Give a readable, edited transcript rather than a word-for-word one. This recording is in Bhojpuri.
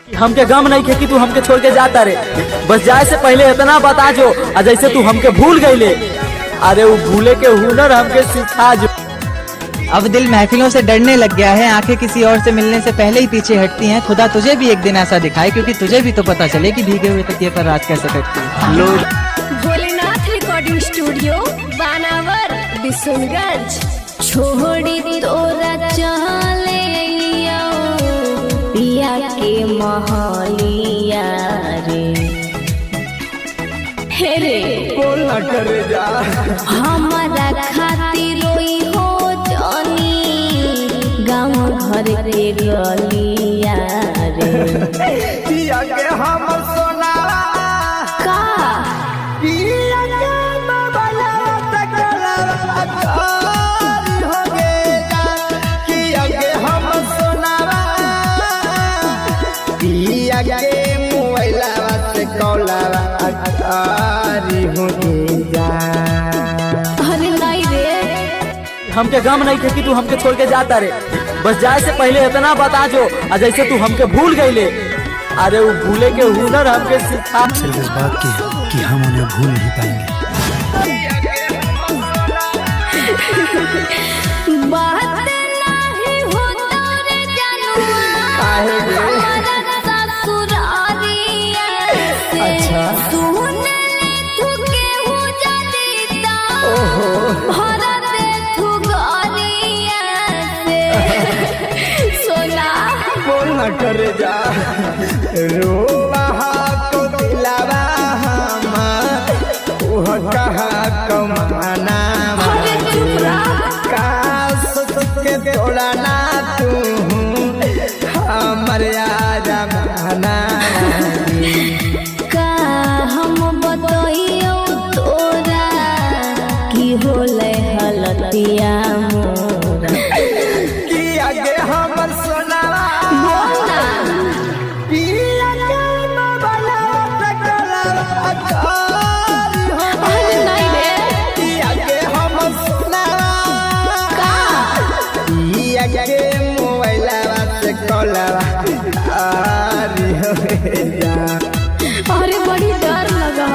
हमके गम नहीं खे कि तू हमके छोड़ के जाता रे। बस जाए से पहले इतना बता जो जैसे तू हमके भूल गईले। अरे वो भूले के हुनर हमके सिखा जो। अब दिल महफिलों से डरने लग गया है, आंखें किसी और से मिलने से पहले ही पीछे हटती हैं। खुदा तुझे भी एक दिन ऐसा दिखाए, क्योंकि तुझे भी तो पता चले कि भीगे हुए तकिए पर रात कैसे कटती है। भोलेनाथ रिकॉर्डिंग स्टूडियो बानावर बिशुनगंज। छोड़ी तोरा चले पिया के महलिया रे। हे रे बोल ना करे जा। हमारा खातिर रोई हो जानी गाँव घर के गलिया रे। पिया के हम सोना का पिया के बाबला तकला अकारी हो गेला। पिया के हम सोना पिया के मोबाइला से कौला अकारी हो गेला। अरे नहीं रे हमके गम नहीं थे कि तू हमके छोड़ के जाता रे। बस जाए से पहले इतना बता जो जैसे तू हमके भूल गईले। अरे वो भूले के हुनर हमके सिखा। सिर्फ इस बात की कि हम उन्हें भूल नहीं पाएंगे। बात नहीं होता रे जानुआ हमारा ससुरारिया से। अच्छा। तूने तू केहू जदीता भरत तू गरिया से। सोना बोल ना करे जा। रो बहा को दिलावा हमार ओह कहा कमाना। अरे चुप रह। काश के तोड़ा ना तू हमर याद माना। का हम बतइयो तोरा की होले हलतिया मोरा। कि आगे हमर सोनावा बोला पिया के बाबला तकला अकारी हो। अरे नहीं रे कि आगे हमर सोनावा का पिया के मोबाइला से कौला अकारी हो जा। अरे बड़ी डर लगा।